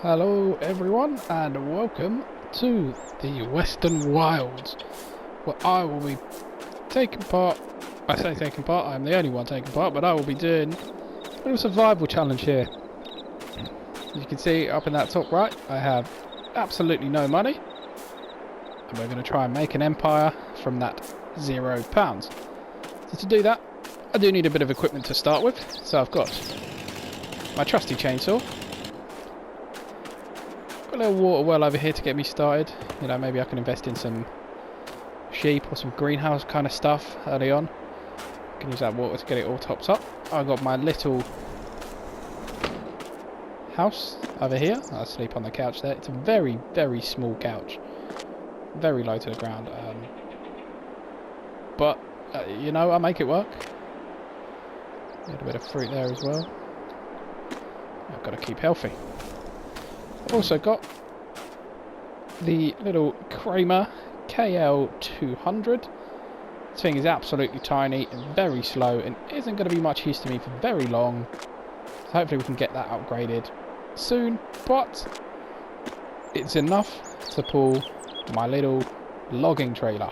Hello everyone and welcome to the Western Wilds, where I will be taking part. I say taking part, I'm the only one taking part, but I will be doing a little survival challenge here. As you can see up in that top right, I have absolutely no money, and we're going to try and make an empire from that £0. So to do that, I do need a bit of equipment to start with. So I've got my trusty chainsaw. Got a little water well over here to get me started. You know, maybe I can invest in some sheep or some greenhouse kind of stuff early on. I can use that water to get it all topped up. I've got my little house over here. I sleep on the couch there. It's a very, very small couch. Very low to the ground. But, you know, I make it work. Got a bit of fruit there as well. I've got to keep healthy. I've also got the little Kramer KL200. This thing is absolutely tiny and very slow and isn't going to be much use to me for very long. So hopefully we can get that upgraded soon, but it's enough to pull my little logging trailer.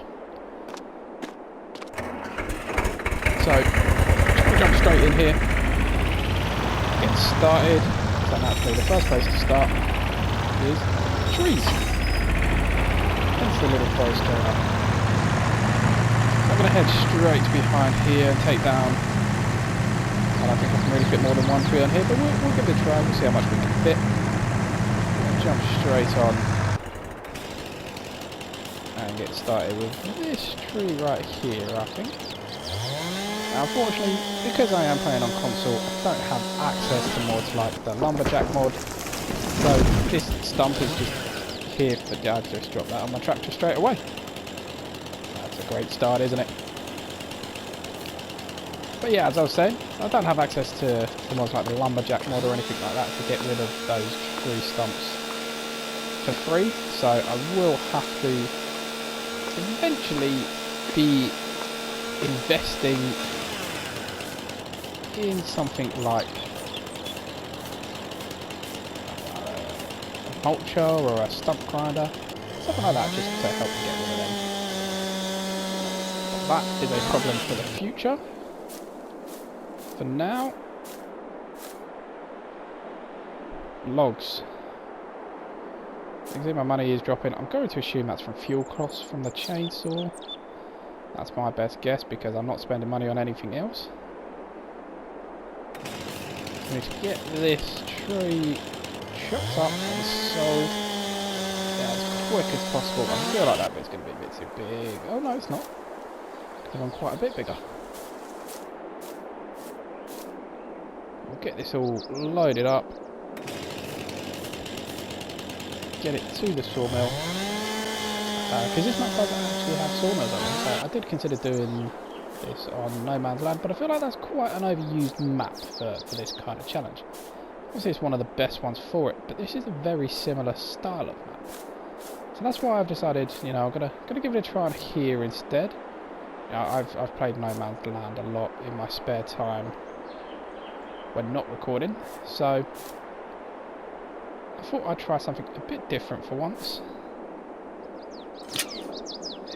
So, we'll jump straight in here, get started. So naturally the first place to start is trees. Hence the little forest trailer. I'm going to head straight behind here and take down. I don't think I can really fit more than one tree on here, but we'll give it a try. We'll see how much we can fit. Jump straight on and get started with this tree right here, I think. Now, unfortunately, because I am playing on console, I don't have access to mods like the lumberjack mod. So this stump is just here, but I've just dropped that on my tractor straight away. That's a great start, isn't it? But yeah, as I was saying, I don't have access to mods like the lumberjack mod or anything like that to get rid of those tree stumps for free. So I will have to eventually be investing in something like a mulcher or a stump grinder, something like that, just to help me get rid of them. But that is a problem for the future. For now, logs. You can see my money is dropping. I'm going to assume that's from fuel costs from the chainsaw. That's my best guess because I'm not spending money on anything else. I need to get this tree chopped up and sold as quick as possible. I feel like that bit's going to be a bit too big. Oh no, it's not. Because I'm quite a bit bigger. We'll get this all loaded up. Get it to the sawmill. Because this map doesn't actually have sawmills on it. So I did consider doing this on No Man's Land, but I feel like that's quite an overused map for this kind of challenge. Obviously it's one of the best ones for it, but this is a very similar style of map. So that's why I've decided, you know, I'm gonna give it a try on here instead. You know, I've played No Man's Land a lot in my spare time when not recording, so I thought I'd try something a bit different for once.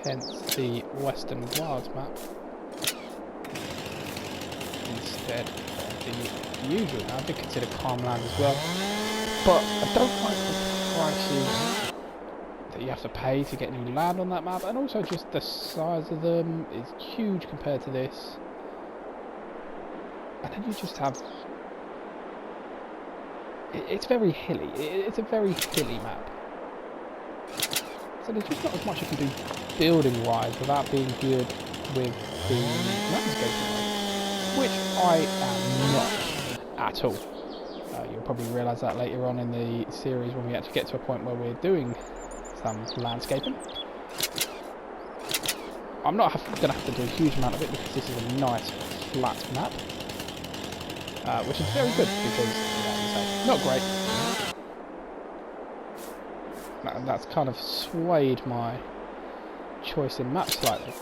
Hence the Western Wilds map instead of the usual. Now, I did consider Calmland as well, but I don't like the prices that you have to pay to get new land on that map, and also just the size of them is huge compared to this. And then you just have... It's very hilly. It's a very hilly map. So there's just not as much you can do building-wise without being good with the landscaping, which I am not at all. You'll probably realise that later on in the series when we actually get to a point where we're doing some landscaping. I'm not going to have to do a huge amount of it because this is a nice flat map, which is very good because, not great. That's kind of swayed my choice in map slightly.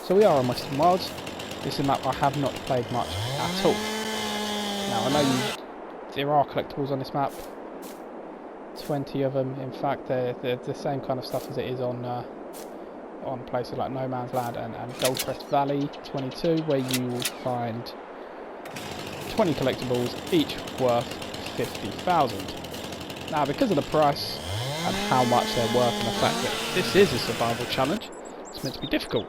So we are on Western Wilds. This is a map I have not played much at all. Now I know there are collectibles on this map. 20 of them. In fact, they're the same kind of stuff as it is on places like No Man's Land and Goldcrest Valley 22, where you will find 20 collectibles, each worth 50,000. Now, because of the price and how much they're worth, and the fact that this is a survival challenge, it's meant to be difficult.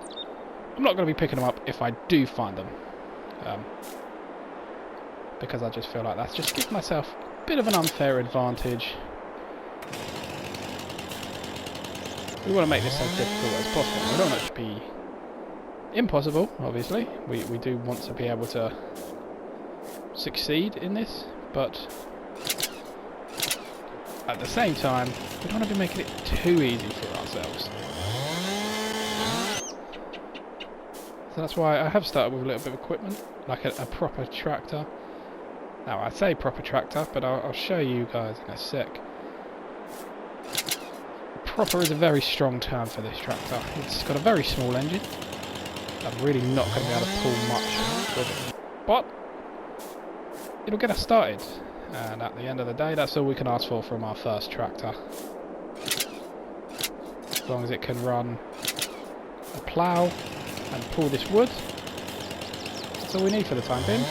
I'm not going to be picking them up if I do find them, because I just feel like that's just giving myself a bit of an unfair advantage. We want to make this as difficult as possible. We don't want it to be impossible, obviously. We do want to be able to succeed in this, but at the same time, we don't want to be making it too easy for ourselves. So that's why I have started with a little bit of equipment, like a proper tractor. Now, I say proper tractor, but I'll show you guys in a sec. Proper is a very strong term for this tractor. It's got a very small engine. I'm really not going to be able to pull much with it, but it'll get us started. And at the end of the day, that's all we can ask for from our first tractor. As long as it can run a plough and pull this wood, that's all we need for the time being. I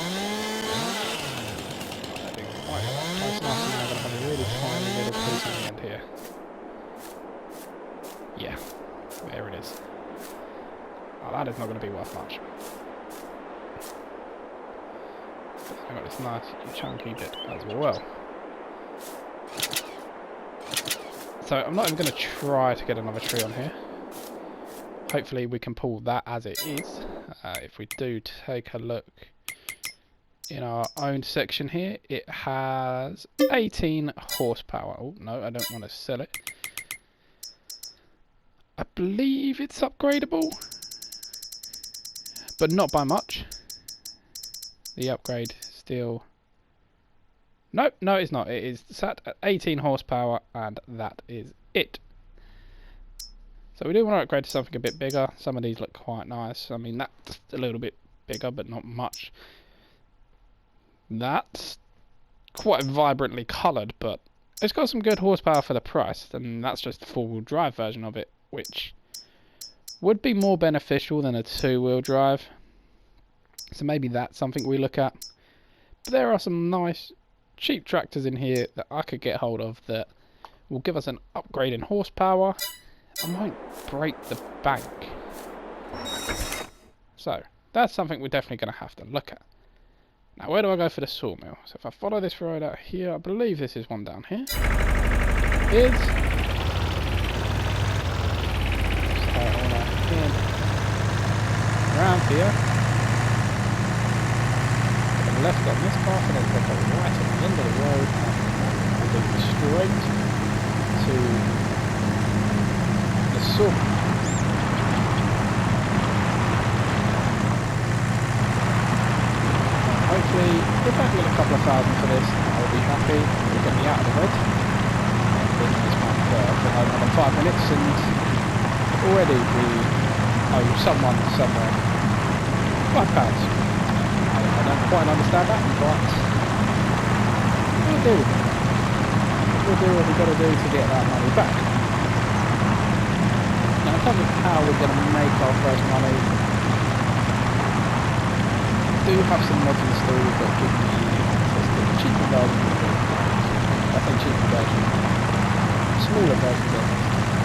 think quite nice. Nice, and I'm going to have a really tiny little piece at the end here. Yeah, there it is. Oh, that is not going to be worth much. I've got this nice chunky bit as well. So I'm not even going to try to get another tree on here. Hopefully we can pull that as it is. If we do take a look in our own section here, it has 18 horsepower. Oh, no, I don't want to sell it. I believe it's upgradable, but not by much. The upgrade still... Nope, no it's not. It is sat at 18 horsepower and that is it. So we do want to upgrade to something a bit bigger. Some of these look quite nice. I mean, that's a little bit bigger, but not much. That's quite vibrantly coloured, but it's got some good horsepower for the price, and that's just the four-wheel drive version of it, which would be more beneficial than a two-wheel drive. So maybe that's something we look at. But there are some nice cheap tractors in here that I could get hold of that will give us an upgrade in horsepower and won't break the bank. So that's something we're definitely going to have to look at. Now, where do I go for the sawmill? So if I follow this road out here, I believe this is one down here. It is. Start on out here. Around here. Left on this path and then take a right at the end of the road and we'll go straight to the sawmill. Hopefully, if I can get a couple of thousand for this, I'll be happy. It'll get me out of the red. I've been in this one for another 5 minutes and already we owe someone somewhere £5. I don't quite understand that, but we'll deal with it. We'll do what we've got to do to get that money back. Now, in terms of how we're going to make our first money, we do have some mods installed that give me access to the cheaper version of it. I think cheaper version, smaller versions of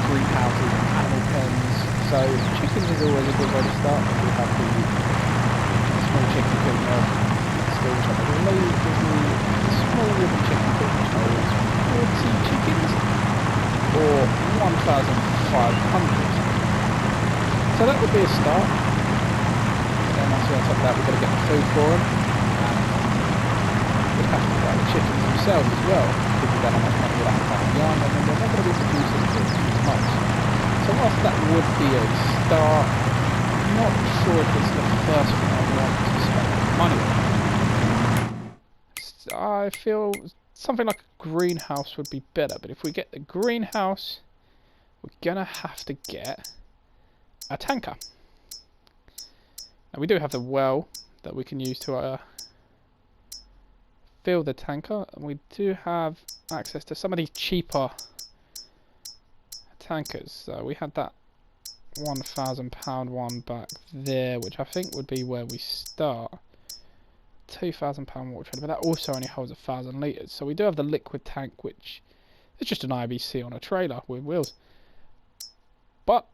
greenhouses and animal pens. So chickens is always a good way to start. We have the small chicken coop now installed, which I believe gives me a small wooden chicken coop which holds 40 chickens or 1,500. So that would be a start. Then once on top of that we've got to get the food for them. We'd have to buy the chickens themselves as well, because we don't have much money without buying yarn, and then they're not going to be producing for 6 months. So whilst that would be a start, I'm not sure if it's the first thing I want to spend money on. I feel something like a greenhouse would be better, but if we get the greenhouse, we're going to have to get a tanker. Now we do have the well that we can use to fill the tanker, and we do have access to some of these cheaper tankers. So we had that £1,000 one back there, which I think would be where we start. £2,000 water trailer, but that also only holds 1,000 litres. So we do have the liquid tank, which is just an IBC on a trailer with wheels. But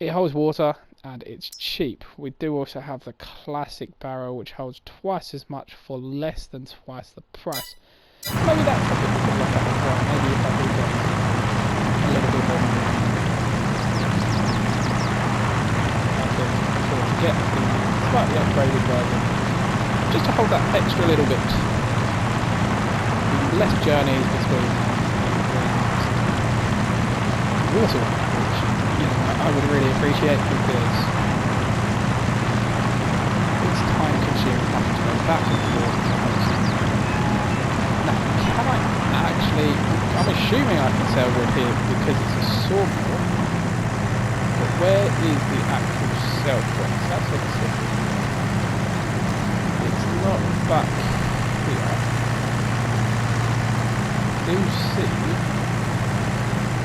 it holds water and it's cheap. We do also have the classic barrel, which holds twice as much for less than twice the price. Maybe that's something we could look at as well. Maybe if I do get a little bit more, I can afford to get the slightly upgraded version, just to hold that extra little bit. Less journeys between water, which, you know, I would really appreciate, because it's time consuming having to go back and forth. Now, can I actually, I'm assuming I can sell wood here because it's a sawmill, but where is the actual sell point? That's what it's here. It's not back here. Do see,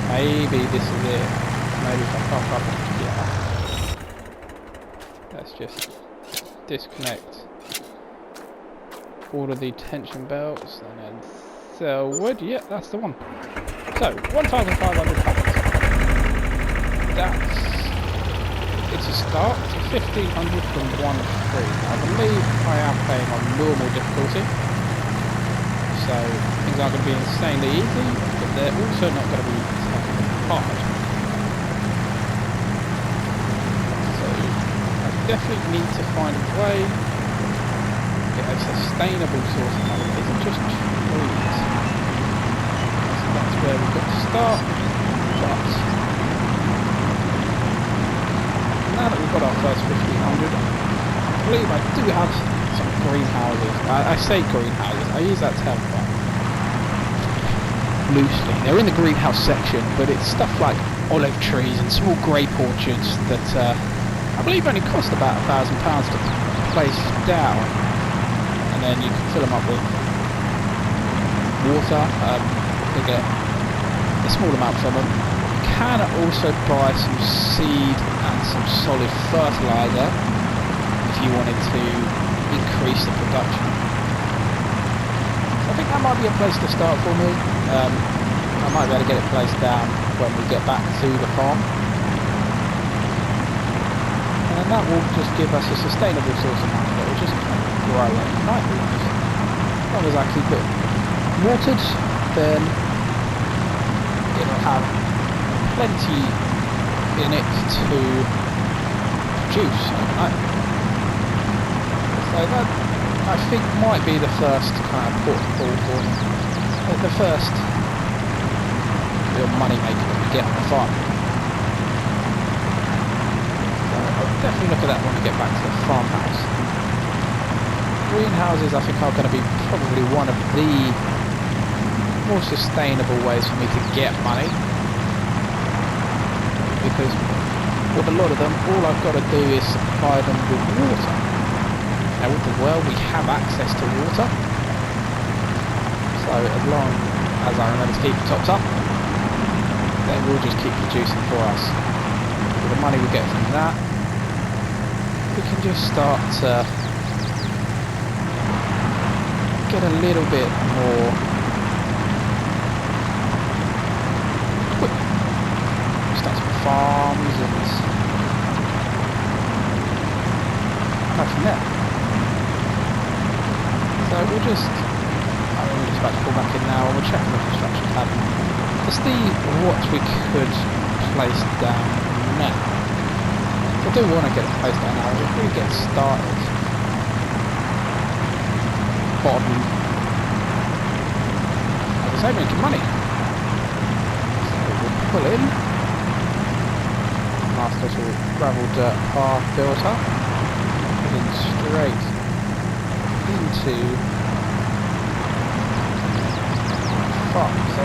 maybe this is it. Maybe if I pop up here. Let's just disconnect all of the tension belts and then sell wood. Yeah, that's the one. So, £1,500. That's, it's a start. It's 1,500 from 1 to 3. I believe I am playing on normal difficulty, so things aren't going to be insanely easy, but they're also not going to be hard. So I definitely need to find a way to get a sustainable source of money. It isn't just trees. So that's where we've got to start. But now that we've got our first 1,500, I believe I do have some greenhouses. I say greenhouses, I use that term quite loosely. They're in the greenhouse section, but it's stuff like olive trees and small grape orchards that I believe only cost about £1,000 to place down, and then you can fill them up with water. You get a small amount from them. You can also buy some seed and some solid fertiliser if you wanted to increase the production. So I think that might be a place to start for me. I might be able to get it placed down when we get back to the farm, and that will just give us a sustainable source of money that will just kind of grow at night. As long as I keep it watered, then it'll have plenty in it to produce overnight. So that, I think, might be the first kind of port of call for me. The first real money maker that we get on the farm. So I'll definitely look at that when we get back to the farmhouse. Greenhouses, I think, are going to be probably one of the more sustainable ways for me to get money, because with a lot of them, all I've got to do is supply them with water. Now with the well, we have access to water, so as long as I remember to keep the tops up, they will just keep producing for us. With the money we get from that, we can just start to get a little bit more equipment. Start some farms and go from there. So we're just about to pull back in now, and we're checking the construction tab to see what we could place down now. I do want to get it placed down now. If we get started on, as I say, making money. So we'll pull in. Nice little gravel dirt path built up, heading straight into farm. So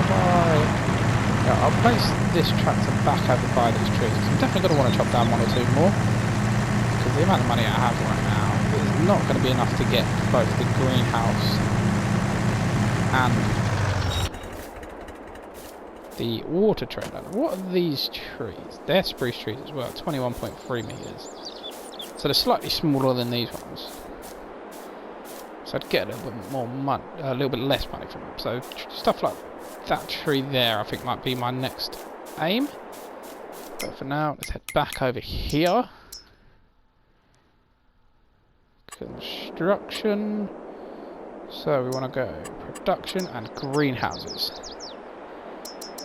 I'll place this tractor back over by these trees. I'm definitely going to want to chop down one or two more, because the amount of money I have right now is not going to be enough to get both the greenhouse and the water trailer. What are these trees? They're spruce trees as well, 21.3 metres. So they're slightly smaller than these ones. So I'd get a little bit more money, a little bit less money from them. So stuff like that tree there, I think might be my next aim. But for now, let's head back over here. Construction. So we want to go production and greenhouses.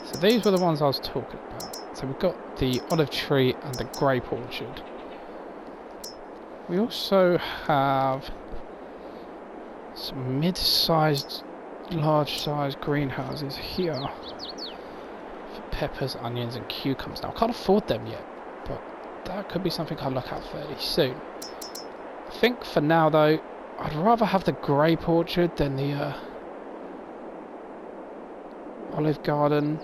So these were the ones I was talking about. So we've got the olive tree and the grape orchard. We also have some mid-sized, large-sized greenhouses here for peppers, onions and cucumbers. Now I can't afford them yet, but that could be something I'll look at fairly soon. I think for now though, I'd rather have the grape orchard than the olive garden,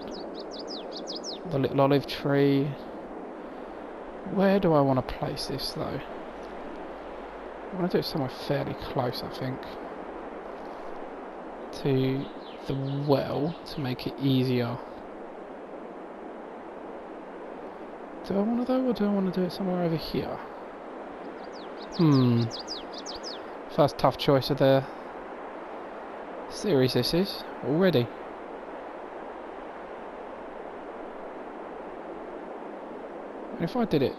the little olive tree. Where do I want to place this though? I want to do it somewhere fairly close, I think, to the well to make it easier. Do I want to though, or do I want to do it somewhere over here? First tough choice of the series this is, already. And if I did it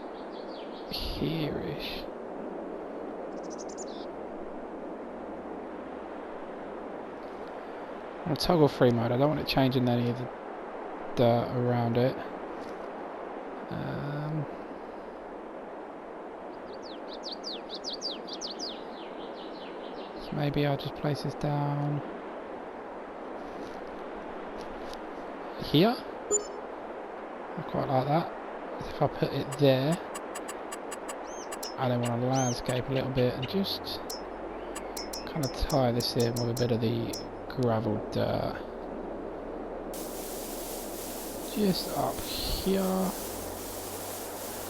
here-ish... on toggle free mode, I don't want it changing any of the dirt around it. So maybe I'll just place this down here. I quite like that. If I put it there, I then want to landscape a little bit and just kind of tie this in with a bit of the gravel dirt. Just up here.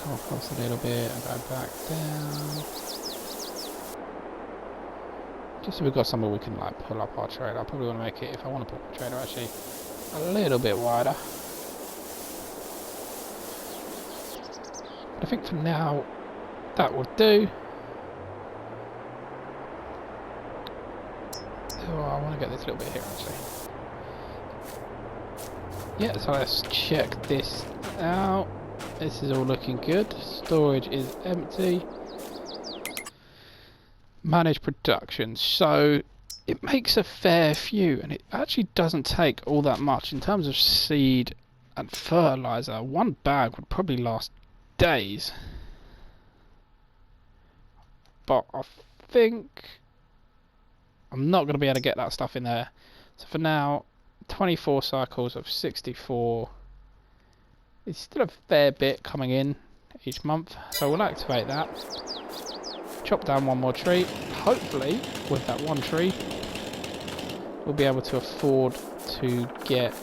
Come across a little bit and go back down. Just so we've got somewhere we can like pull up our trailer. I probably want to make it, if I want to pull the trailer, actually a little bit wider. But I think for now that will do. Oh, I want to get this little bit here actually. Yeah, so let's check this out. This is all looking good. Storage is empty. Manage production. So it makes a fair few, and it actually doesn't take all that much in terms of seed and fertilizer. One bag would probably last days. But I think I'm not going to be able to get that stuff in there. So for now, 24 cycles of 64. It's still a fair bit coming in each month. So we'll activate that. Chop down one more tree. Hopefully, with that one tree, we'll be able to afford to get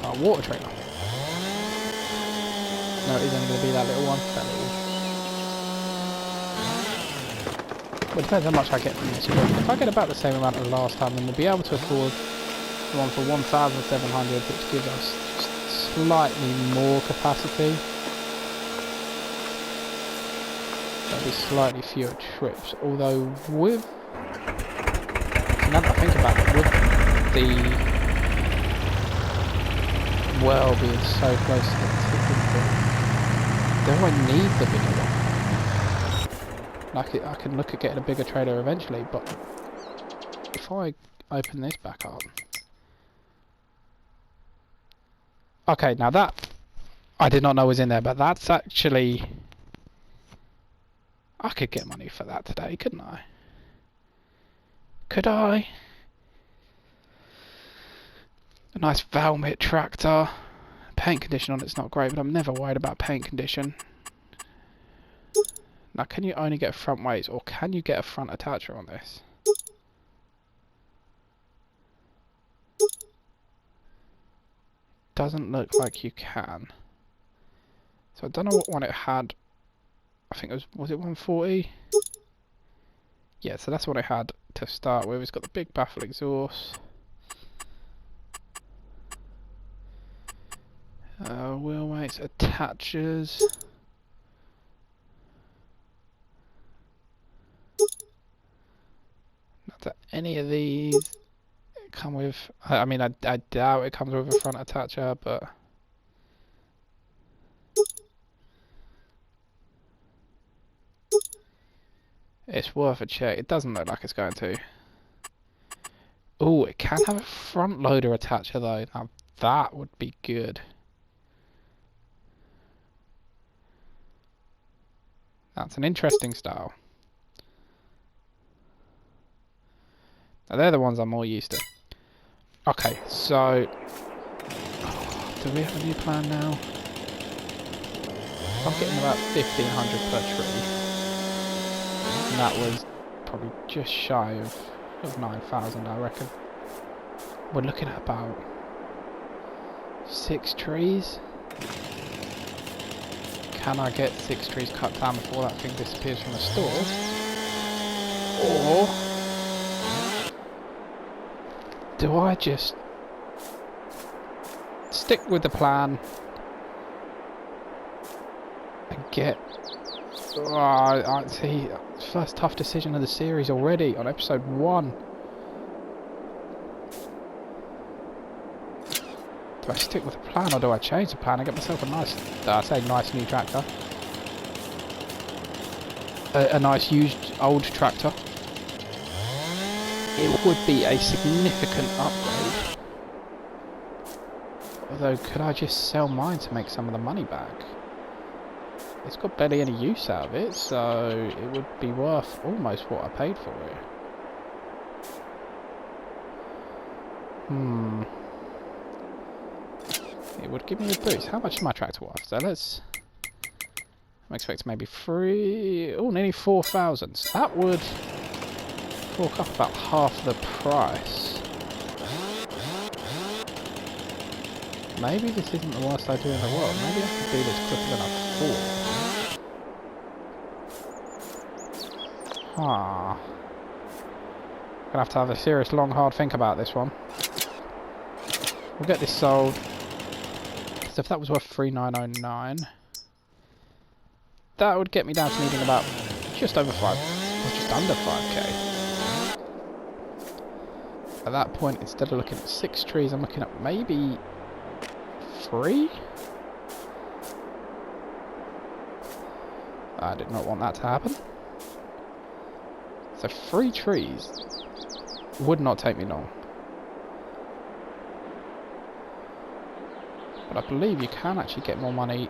our water trailer. No, it is only going to be that little one. That little. Well, it depends how much I get from this. If I get about the same amount as last time, then we'll be able to afford the one for 1,700, which gives us slightly more capacity. There'll be slightly fewer trips. Although with, now that I think about it, with the well being so close to the tipping point, do I need the bigger one? Like I can look at getting a bigger trailer eventually, but if I open this back up, okay, now that I did not know was in there, but that's actually, I could get money for that today, couldn't I? Could I? A nice Valmit tractor. Paint condition on it's not great, but I'm never worried about paint condition. Now, can you only get front weights, or can you get a front attacher on this? Doesn't look like you can. So I don't know what one it had. I think it was it 140? Yeah, so that's what I had to start with. It's got the big baffle exhaust. Wheel mates, attachers. Not that any of these come with. I mean, I doubt it comes with a front attacher, but it's worth a check. It doesn't look like it's going to. Oh, it can have a front loader attacher though. Now that would be good. That's an interesting style. Now they're the ones I'm more used to. Okay, so do we have a new plan now? I'm getting about 1,500 per tree, and that was probably just shy of 9,000, I reckon. We're looking at about 6 trees. Can I get 6 trees cut down before that thing disappears from the store? Or do I just stick with the plan and get... Oh, I see, first tough decision of the series already on episode 1. Do I stick with the plan or do I change the plan and get myself a nice, I say nice new tractor? A nice used old tractor. It would be a significant upgrade. Although, could I just sell mine to make some of the money back? It's got barely any use out of it, so it would be worth almost what I paid for it. It would give me a boost. How much is my tractor worth? So I'm expecting maybe 3... Oh, nearly 4,000. So that would fork up about half the price. Maybe this isn't the worst idea in the world. Maybe I could do this quicker than I thought. Ah. Gonna have a serious, long, hard think about this one. We'll get this sold. So if that was worth 3,909, that would get me down to needing about just over 5, or just under 5k. At that point, instead of looking at 6 trees, I'm looking at maybe 3? I did not want that to happen. So 3 trees would not take me long. But I believe you can actually get more money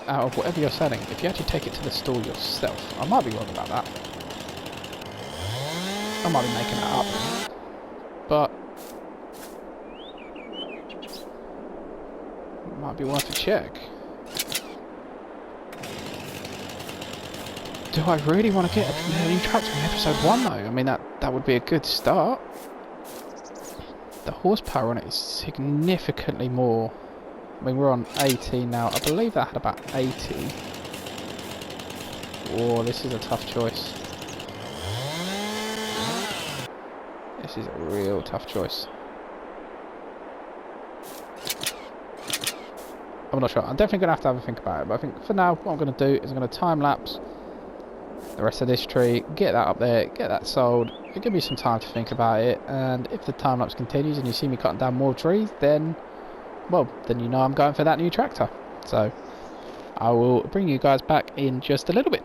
out of whatever you're selling if you actually take it to the store yourself. I might be wrong about that. I might be making that up. But it might be worth a check. Do I really want to get a new tractor in episode 1 though? I mean, that would be a good start. The horsepower on it is significantly more. I mean, we're on 18 now. I believe that had about 80. Oh, this is a tough choice. This is a real tough choice. I'm not sure. I'm definitely going to have a think about it. But I think for now, what I'm going to do is I'm going to time lapse the rest of this tree, get that up there, get that sold. It'll give me some time to think about it. And if the time lapse continues and you see me cutting down more trees, then, well, then you know I'm going for that new tractor. So I will bring you guys back in just a little bit.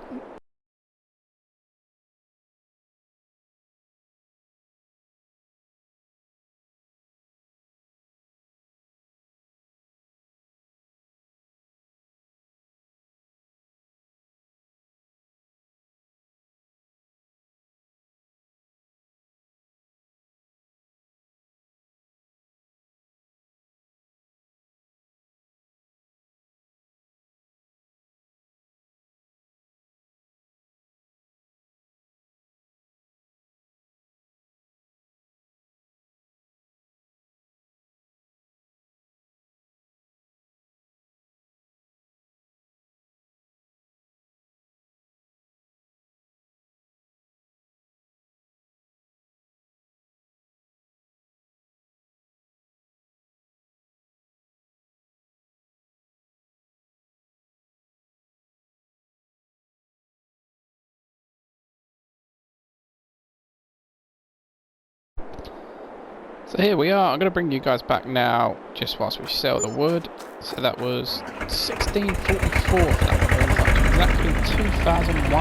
So here we are. I'm going to bring you guys back now, just whilst we sell the wood. So that was 1644 for that one, exactly £2,100.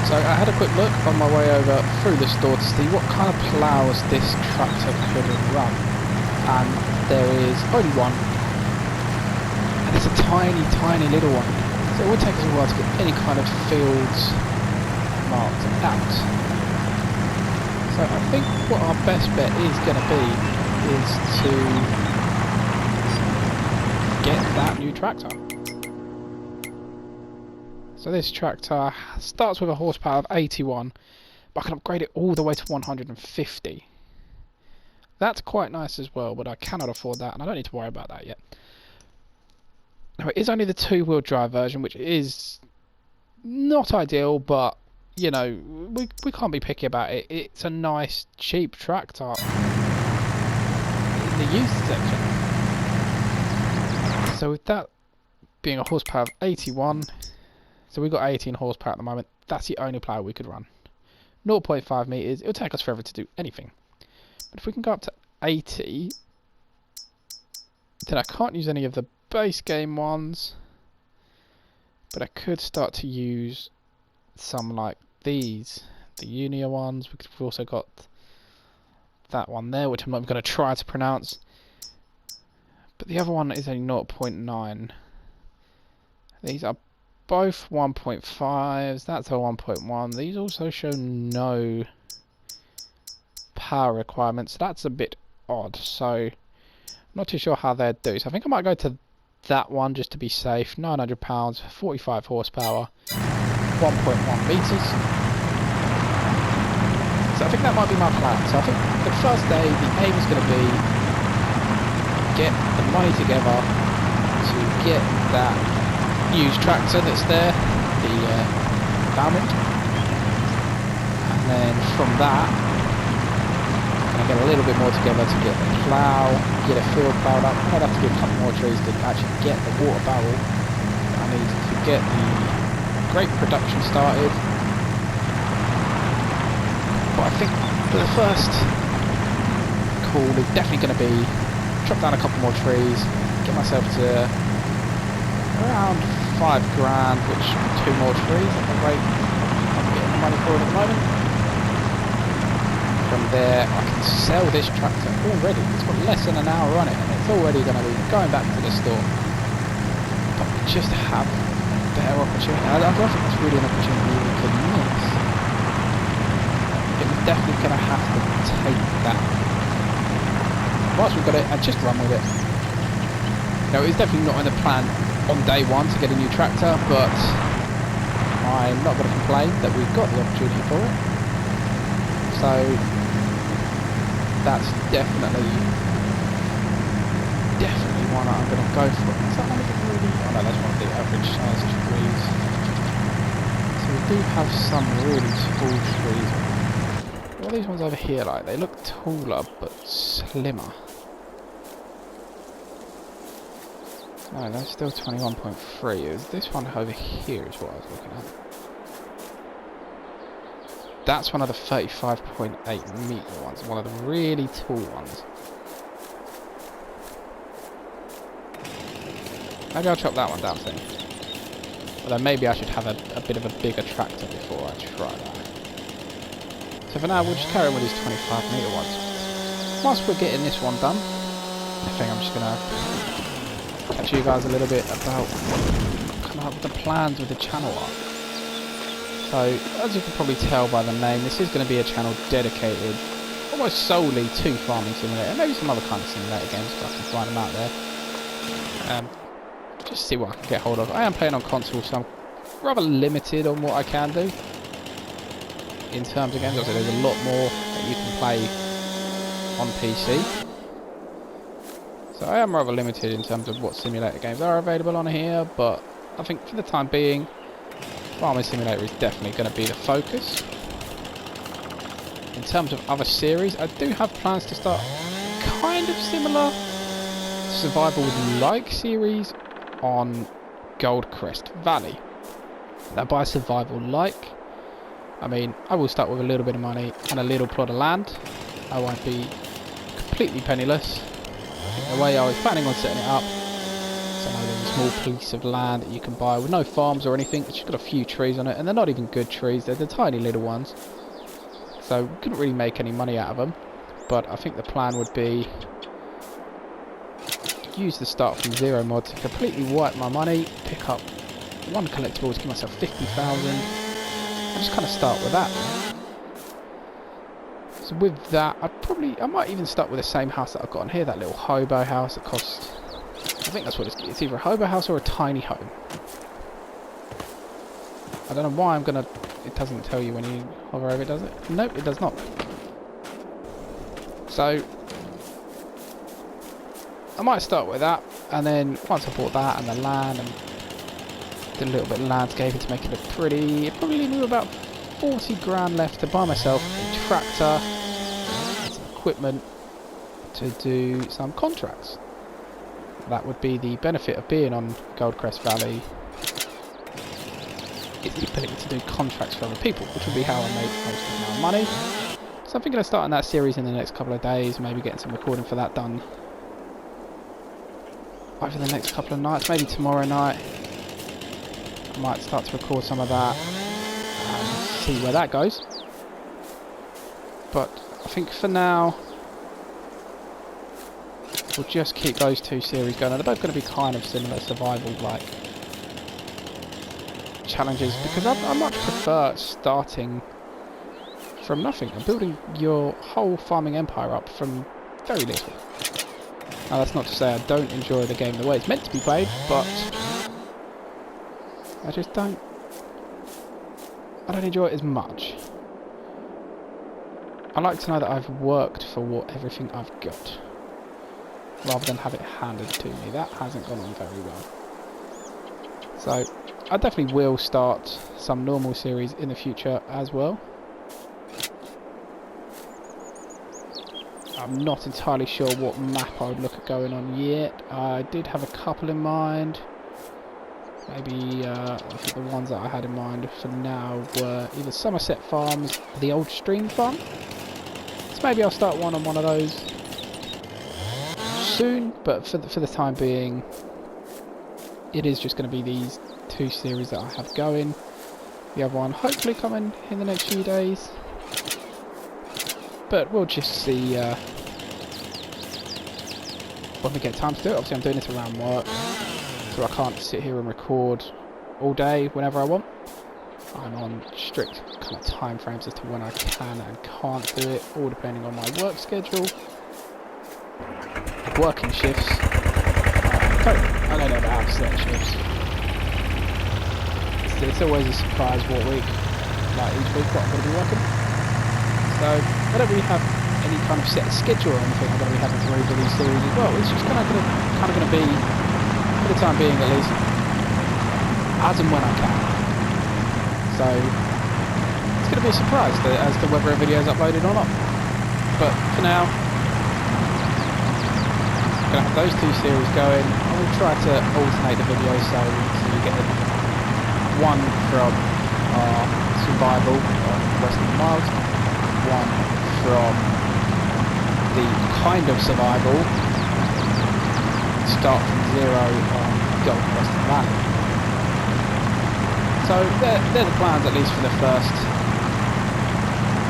So I had a quick look on my way over through the store to see what kind of ploughs this tractor could run. And there is only one. And it's a tiny, tiny little one. So it would take us a while to get any kind of fields marked out. So I think what our best bet is going to be is to get that new tractor. So this tractor starts with a horsepower of 81, but I can upgrade it all the way to 150. That's quite nice as well, but I cannot afford that, and I don't need to worry about that yet. Now it is only the two-wheel drive version, which is not ideal, but you know, we can't be picky about it. It's a nice, cheap tractor in the used section. So with that being a horsepower of 81, so we've got 18 horsepower at the moment. That's the only plough we could run. 0.5 meters. It'll take us forever to do anything. But if we can go up to 80, then I can't use any of the base game ones. But I could start to use some like these, the Unia ones. We've also got that one there, which I'm not going to try to pronounce. But the other one is a 0.9. These are both 1.5s. That's a 1.1. These also show no power requirements. That's a bit odd. So I'm not too sure how they'd do. So I think I might go to that one just to be safe. £900, 45 horsepower, 1.1 meters. So I think that might be my plan. So I think the first day the aim is going to be get the money together to get that used tractor that's there, the Valmont, and then from that I'm going to get a little bit more together to get the plough, get a field ploughed up. I'd have to get a couple more trees to actually get the water barrel. I need to get the grape production started. But I think for the first call is definitely going to be chop down a couple more trees, get myself to around £5 grand, which 2 more trees at the rate I'm getting the money for it at the moment. From there I can sell this tractor already. It's got less than an hour on it and it's already going to be going back to the store. But we just have a better opportunity. I don't think it's really an opportunity we could miss. We're definitely going to have to take that. Once we've got it, I just run with it. No, it's definitely not in the plan on day one to get a new tractor, but I'm not going to complain that we've got the opportunity for it. So that's definitely one I'm going to go for. Is that one of the really? Oh no, that's one of the average sized trees. So we do have some really tall trees. What are these ones over here like? They look taller but slimmer. No, that's still 21.3. Is this one over here is what I was looking at. That's one of the 35.8 metre ones, one of the really tall ones. Maybe I'll chop that one down soon. Although maybe I should have a bit of a bigger tractor before I try that. So for now we'll just carry on with these 25 metre ones. Whilst we're getting this one done, I think I'm just going to catch you guys a little bit about kind of the plans with the channel are. So as you can probably tell by the name, this is going to be a channel dedicated almost solely to Farming Simulator, maybe some other kind of simulator games if I can find them out there. Just see what I can get hold of. I am playing on console, so I'm rather limited on what I can do in terms of games. Obviously there's a lot more that you can play on PC. So I am rather limited in terms of what simulator games are available on here, but I think for the time being, Farming Simulator is definitely going to be the focus. In terms of other series, I do have plans to start kind of similar survival-like series on Goldcrest Valley. Now by survival-like, I mean, I will start with a little bit of money and a little plot of land. I won't be completely penniless. The way I was planning on setting it up, so there's a small piece of land that you can buy with no farms or anything. It's just got a few trees on it, and they're not even good trees. They're the tiny little ones. So we couldn't really make any money out of them. But I think the plan would be use the start from zero mod to completely wipe my money, pick up one collectible to give myself 50,000, and just kind of start with that. So with that, I might even start with the same house that I've got on here, that little hobo house that costs, I think that's what it's either a hobo house or a tiny home. I don't know why I'm gonna, it doesn't tell you when you hover over it, does it? Nope, it does not. So I might start with that, and then once I bought that and the land and did a little bit of landscaping to make it look pretty, it probably leave me with about 40 grand left to buy myself a tractor and some equipment to do some contracts. That would be the benefit of being on Goldcrest Valley, is the ability to do contracts for other people, which would be how I make most of my money. So I'm thinking of starting that series in the next couple of days, maybe getting some recording for that done over the next couple of nights, maybe tomorrow night. I might start to record some of that and see where that goes. But I think for now we'll just keep those two series going. They're both going to be kind of similar survival-like challenges, because I much prefer starting from nothing and building your whole farming empire up from very little. Now that's not to say I don't enjoy the game the way it's meant to be played, but I just don't enjoy it as much. I like to know that I've worked for everything I've got, rather than have it handed to me. That hasn't gone on very well. So I definitely will start some normal series in the future as well. I'm not entirely sure what map I would look at going on yet. I did have a couple in mind. Maybe I think the ones that I had in mind for now were either Somerset Farms or the old Stream Farm. So maybe I'll start one on one of those soon, but for the time being it is just going to be these two series that I have going. The other one hopefully coming in the next few days, but we'll just see when we get time to do it. Obviously I'm doing this around work, so I can't sit here and record all day whenever I want. I'm on strict kind of time frames as to when I can and can't do it, all depending on my work schedule. Working shifts, I don't ever have set shifts. It's always a surprise what week, like each week, what I'm going to be working. So I don't really have any kind of set schedule or anything I'm going to be having to read these series as well. It's just kind of going to be, for the time being at least, as and when I can. So it's going to be a surprise as to whether a video is uploaded or not. But for now, I'm going to have those two series going. I will try to alternate the videos so you get one from survival on Western Wilds, one from the kind of survival start from zero on Goldcrest Valley. So they're the plans, at least for the first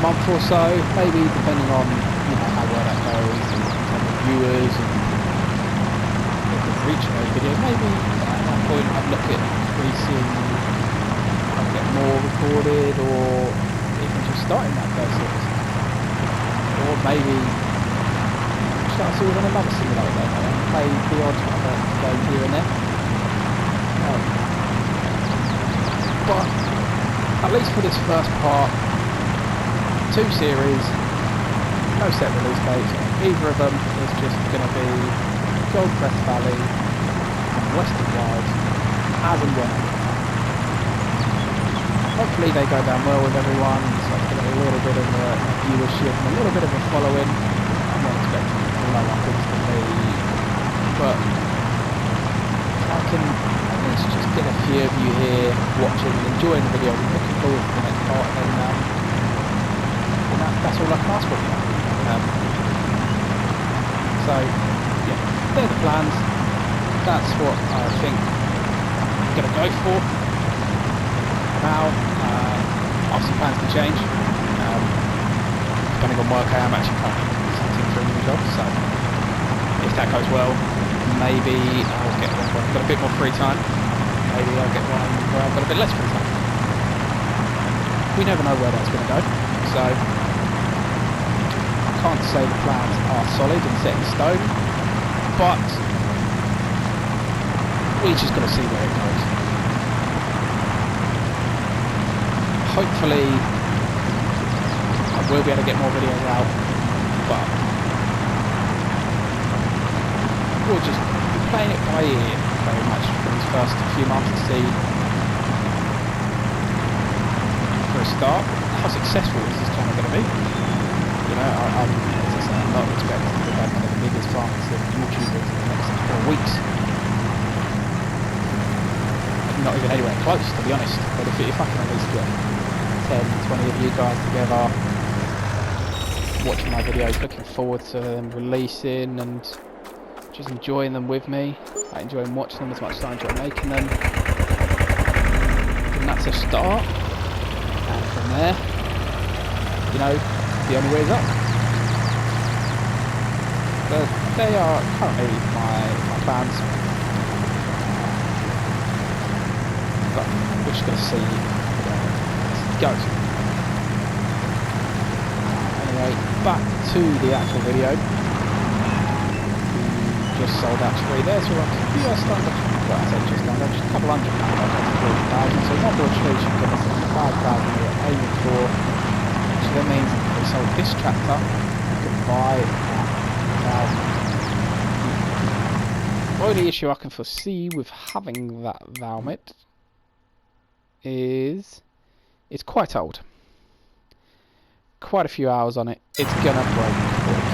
month or so, maybe depending on how well that goes and the viewers and the reach of those videos. Maybe at that point I'd look at increasing, I'd get more recorded, or even just starting that first series. Or maybe start a series on another simulator and play the odd game here and there. But at least for this first part, two series, no set release dates. Either of them is just going to be Goldcrest Valley and Western Wilds as and when. Hopefully they go down well with everyone, so it's going to be a little bit of a viewership and a little bit of a following. I'm not expecting to blow up instantly, but I can at least just get a few of you here watching and enjoying the video. I'm looking forward to the next part, and So yeah, they're the plans. That's what I think I'm going to go for now. Obviously plans can change depending on work. I am actually currently starting for a new job, so if that goes well, maybe I'll get one where I've got a bit more free time. Maybe I'll get one where I've got a bit less free time. We never know where that's going to go, so I can't say the plans are solid and set in stone, but we just got to see where it goes. Hopefully I will be able to get more videos out, but we'll just be playing it by ear very much for these first few months to see, for a start, how successful is this channel going to be. You know, I'm, as I say, I'm not expecting to become one of the biggest fans of YouTubers in the next 4 weeks. Not even anywhere close, to be honest. But if I can at least get 10, 20 of you guys together, watching my videos, looking forward to them releasing and just enjoying them with me, like enjoying watching them as much as I enjoy making them, then that's a start. And from there, you know, the only way is up. But they are currently my plans. But we're just going to see where it goes. Anyway, back to the actual video. We just sold out 3 there, so we're on to just under, well, I say just under, just a couple £100 up to 40,000. So one more tree should give us 5,000 we were aiming for. So that means if we sold this tractor, we could buy that. The only issue I can foresee with having that Valmet is it's quite old. Quite a few hours on it. It's gonna break quick.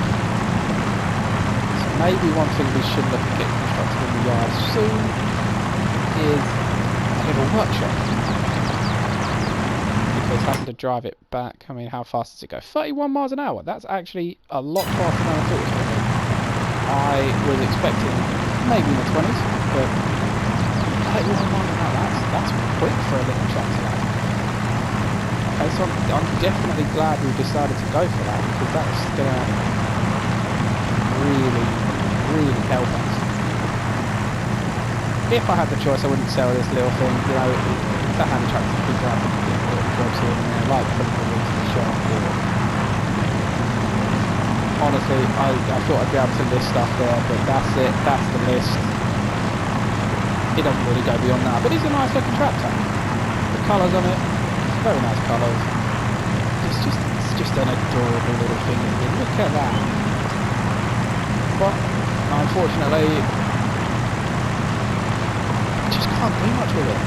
So maybe one thing we should look at getting constructed in the yard soon is a little workshop. Because having to drive it back, I mean, how fast does it go? 31 miles an hour. That's actually a lot faster than I thought it was going to be. I was expecting maybe in the 20s, but 31 miles an hour, that's quick for a little tractor. Okay, so I'm definitely glad we decided to go for that, because that's going to really, really help us. If I had the choice, I wouldn't sell this little thing. You know, it's a handy tractor for people having little jobs here and there, like putting it into the shop. Honestly, I thought I'd be able to list stuff there, but that's it. That's the list. It doesn't really go beyond that, but it's a nice looking tractor. The colours on it, very nice colours. It's just an adorable little thing. Look at that. But unfortunately, I just can't do much with it.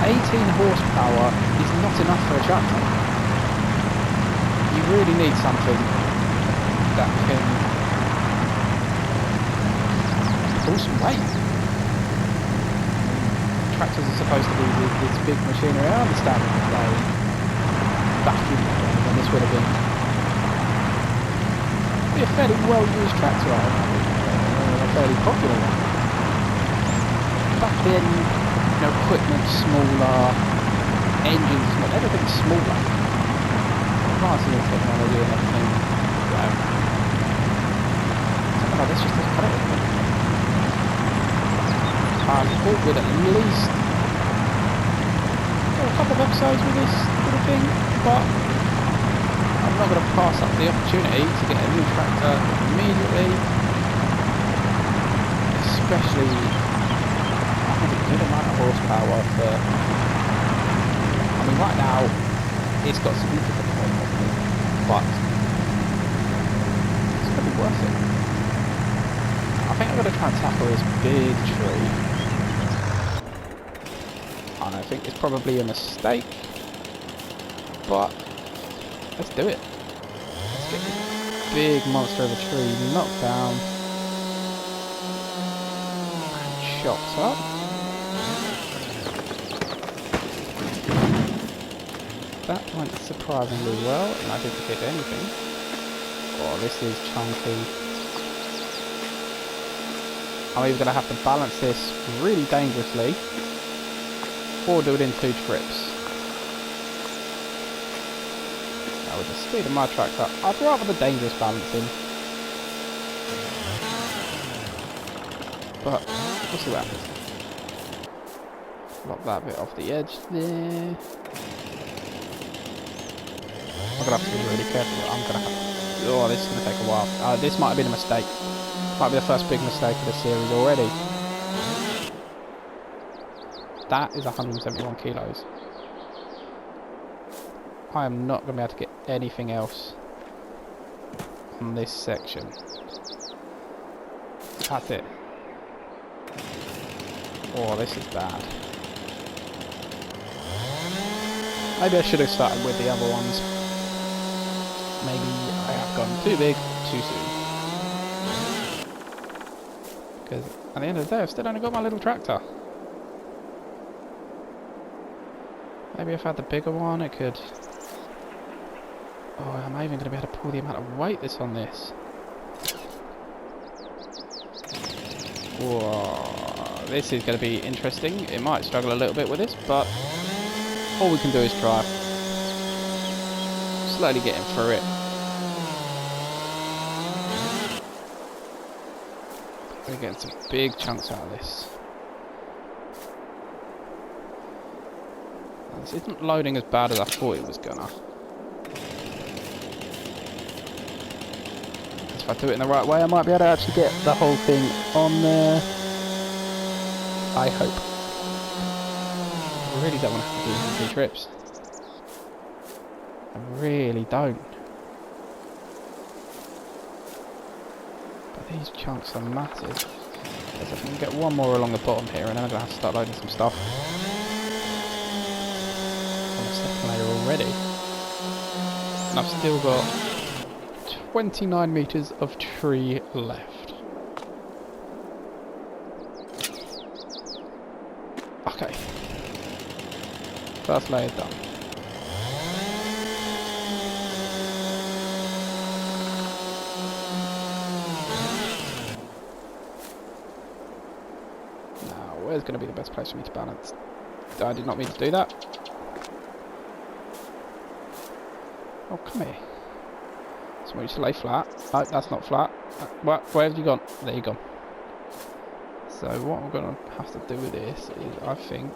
18 horsepower is not enough for a tractor. You really need something that can pull some weight. Tractors are supposed to be this big machinery. I understand that they back in there, and this would have been a fairly well used tractor, I imagine, a fairly popular one. Back then, you know, equipment smaller, engines smaller, everything's smaller. Advancing in technology and everything. Something like this just doesn't cut it. I thought we'd at least do a couple of episodes with this little thing, but I'm not going to pass up the opportunity to get a new tractor immediately, especially having a good amount of horsepower for, I mean right now it's got significant horsepower, but it's going to be worth it. I think I'm going to try and tackle this big tree. And I think it's probably a mistake, but let's do it. Let's get this big monster of a tree knocked down and chopped up. That went surprisingly well, and I didn't hit anything. Oh, this is chunky. I'm either going to have to balance this really dangerously or do it in 2 trips. Now with the speed of my tractor, I'd rather the dangerous balancing. But we'll see what happens. Lock that bit off the edge there. I'm going to have to be really careful. I'm going to have... Oh, this is going to take a while. This might have been a mistake. Might be the first big mistake of the series already. That is 171 kilos. I am not going to be able to get anything else on this section. That's it. Oh, this is bad. Maybe I should have started with the other ones. Maybe I have gone too big too soon. Because at the end of the day, I've still only got my little tractor. Maybe if I had the bigger one, it could... Oh, am I even going to be able to pull the amount of weight that's on this? Whoa, this is going to be interesting. It might struggle a little bit with this, but all we can do is try. Slowly getting through it. We're getting some big chunks out of this. This isn't loading as bad as I thought it was gonna. If I do it in the right way, I might be able to actually get the whole thing on there. I hope. I really don't want to have to do this in 2 trips. I really don't. But these chunks are massive. Because I can get one more along the bottom here, and then I'm going to have to start loading some stuff on the second layer already. And I've still got 29 metres of tree left. Okay. First layer done. Now, where's going to be the best place for me to balance? I did not mean to do that. Oh, come here. So I want you to lay flat. No, that's not flat. Where have you gone? There you gone. So what I'm going to have to do with this is, I think,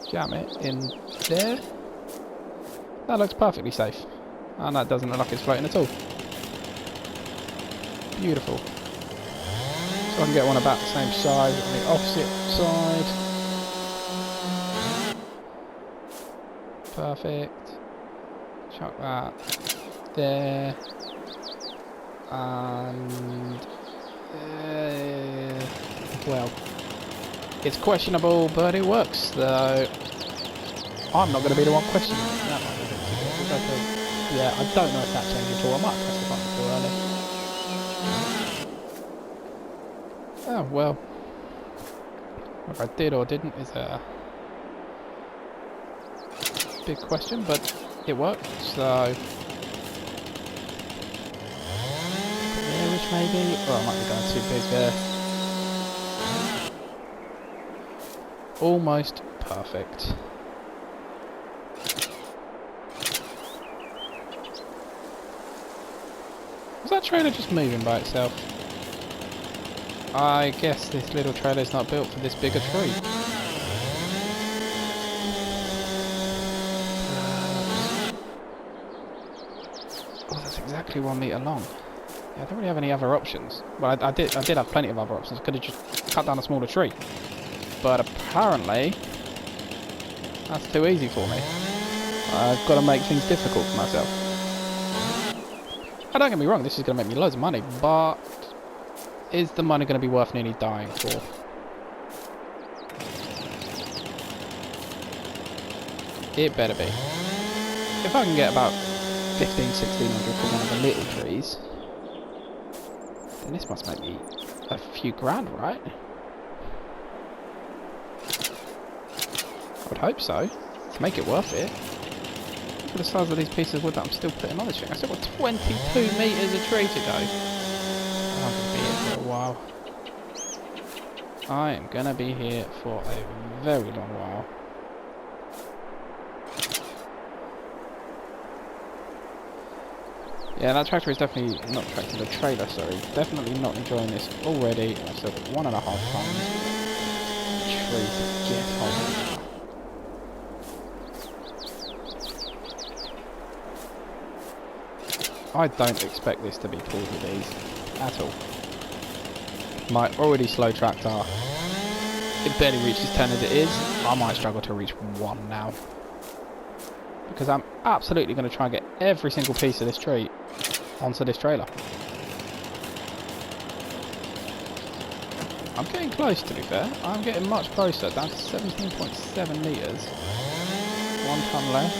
jam it in there. That looks perfectly safe. And that doesn't look like it's floating at all. Beautiful. So I can get one about the same size on the opposite side. Perfect. Chuck that there. And well, it's questionable, but it works. Though I'm not going to be the one questioning it. That might be a bit too good. Yeah, I don't know if that changed at all. I might press the button too early. Oh well. Whether I did or didn't is a big question, but it worked. So there, which maybe. Well, I might be going too big there. Almost perfect. Was that trailer just moving by itself? I guess this little trailer is not built for this bigger tree. Oh, that's exactly 1 metre long. Yeah, I don't really have any other options. Well, I did have plenty of other options. I could have just cut down a smaller tree. But apparently, that's too easy for me. I've got to make things difficult for myself. Don't get me wrong, this is going to make me loads of money, but is the money going to be worth nearly dying for? It better be. If I can get about 1600 for one of the little trees, then this must make me a few grand, right? I would hope so, to make it worth it. Look at the size of these pieces of wood that I'm still putting on this thing. I've still got 22 metres of tree to go. I'm going to be here for a while. I am gonna be here for a very long while. Yeah, that tractor is definitely not tractor, the trailer, sorry. Definitely not enjoying this already. I've still got 1.5 tons. Tree to get hold of. I don't expect this to be pulled with these at all. My already slow tractor, it barely reaches 10 as it is. I might struggle to reach 1 now. Because I'm absolutely going to try and get every single piece of this tree onto this trailer. I'm getting close, to be fair. I'm getting much closer, down to 17.7 metres. 1 ton left.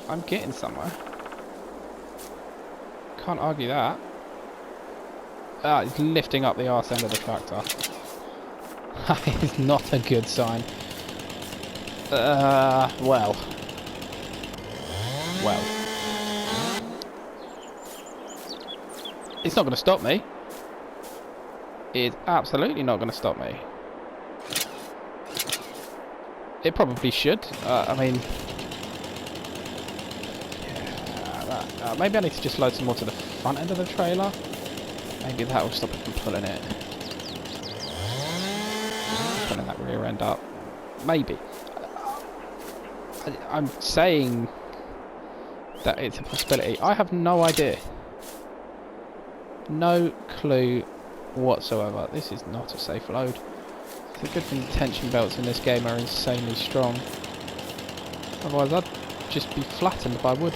I'm getting somewhere. Can't argue that. Ah, it's lifting up the arse end of the tractor. That is not a good sign. Well. It's not going to stop me. It's absolutely not going to stop me. It probably should. I mean... Yeah, maybe I need to just load some more to the front end of the trailer. Maybe that will stop it from pulling it. Pulling that rear end up. Maybe. I'm saying that it's a possibility. I have no idea. No clue whatsoever. This is not a safe load. It's a good thing the tension belts in this game are insanely strong. Otherwise I'd just be flattened by wood.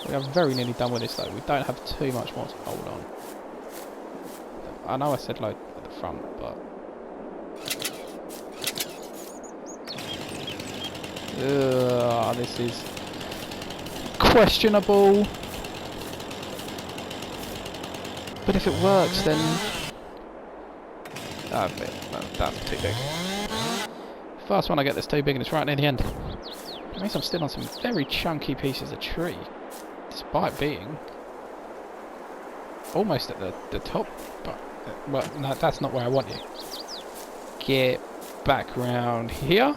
We are very nearly done with this though. We don't have too much more to hold on. I know I said load at the front, but... this is questionable. But if it works, then that's too big. First one I get that's too big, and it's right near the end. It means I'm still on some very chunky pieces of tree, despite being almost at the top. But well, no, that's not where I want you. Get back around here.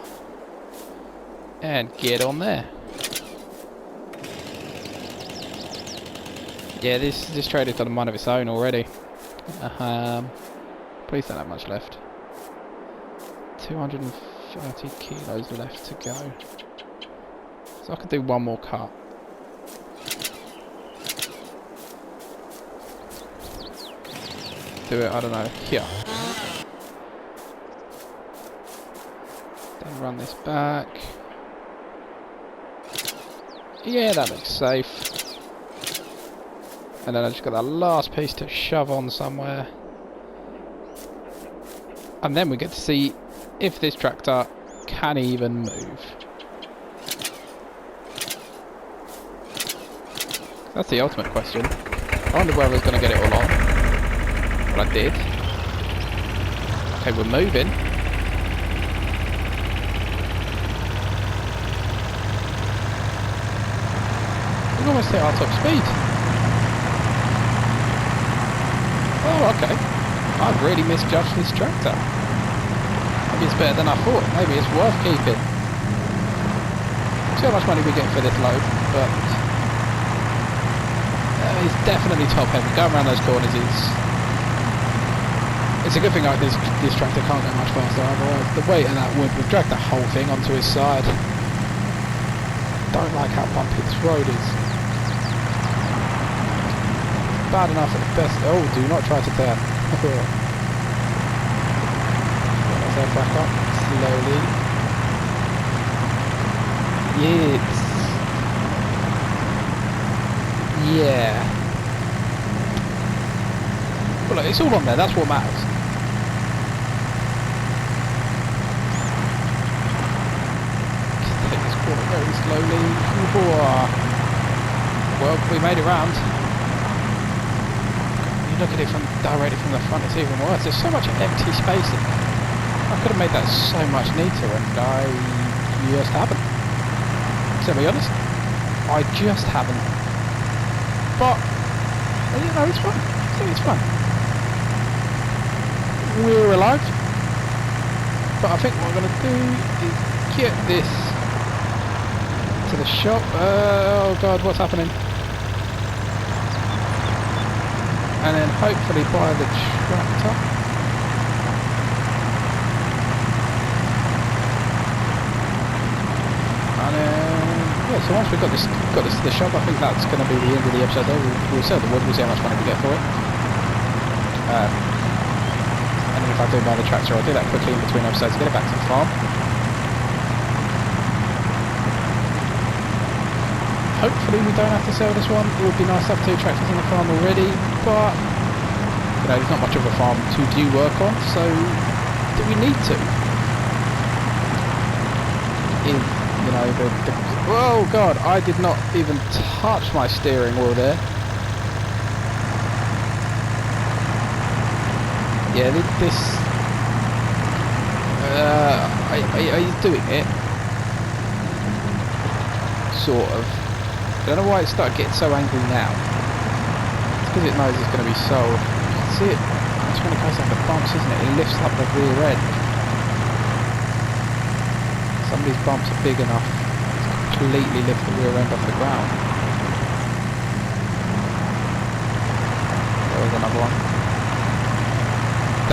And get on there. Yeah, this trailer's got a mind of its own already. Please don't have much left. 230 kilos left to go. So I could do one more cut. Do it, I don't know, here. Then run this back. Yeah, that looks safe. And then I just got that last piece to shove on somewhere. And then we get to see if this tractor can even move. That's the ultimate question. I wondered where I was going to get it all on. But I did. Okay, we're moving. We've almost hit our top speed. Oh, okay. I've really misjudged this tractor. Maybe it's better than I thought. Maybe it's worth keeping. See how much money we get for this load, but it's definitely top heavy. Going around those corners it's a good thing like this tractor can't go much faster, otherwise the weight of that wood would drag the whole thing onto his side. Don't like how bumpy this road is. Bad enough at the best. Oh, do not try to turn. Get myself back up slowly. Yes. Yeah. Well, look, it's all on there. That's what matters. Just take this corner very slowly. Well, we made it round. Look at it directly from the front, it's even worse. There's so much empty space in there. I could have made that so much neater, and I just haven't. To be honest, I just haven't. But But, you know, it's fun. I think it's fun. We're alive. But I think what I'm going to do is get this to the shop. Oh god, what's happening? And then hopefully buy the tractor. And then, yeah, so once we've got this to the shop, I think that's going to be the end of the episode there. We'll sell the wood, we'll see how much money we get for it. And then if I do buy the tractor, I'll do that quickly in between episodes to get it back to the farm. Hopefully we don't have to sell this one. It would be nice to have 2 tractors on the farm already, but you know, there's not much of a farm to do work on, so do we need to? In, you know, the oh god, I did not even touch my steering wheel there. Yeah, this are you doing it? Sort of. I don't know why it started getting so angry now. It's because it knows it's going to be sold. You can see it. That's when it goes up the bumps, isn't it? It lifts up the rear end. Some of these bumps are big enough to completely lift the rear end off the ground. There's another one.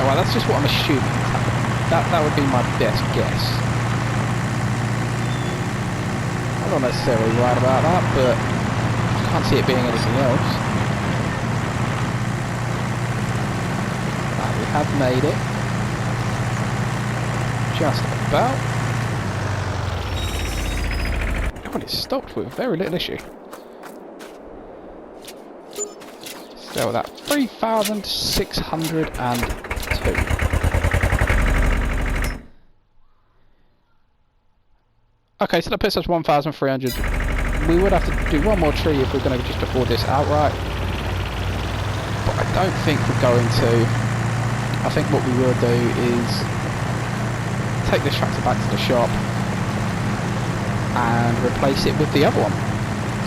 Well, that's just what I'm assuming is happening. That would be my best guess. I'm not necessarily right about that, but I can't see it being anything else. We have made it. Just about. Oh, it's stopped with very little issue. Sell that 3,602. Okay, so that puts us 1,300. We would have to do one more tree if we're going to just afford this outright. But I don't think we're going to. I think what we will do is take this tractor back to the shop and replace it with the other one.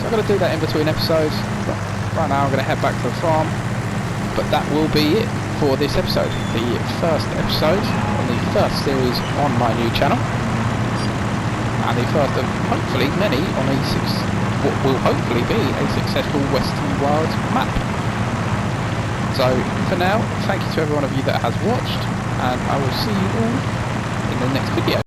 So I'm going to do that in between episodes. But right now I'm going to head back to the farm. But that will be it for this episode. The first episode in the first series on my new channel. And the first of hopefully many on what will hopefully be a successful Western Wilds map. So for now, thank you to every one of you that has watched, and I will see you all in the next video.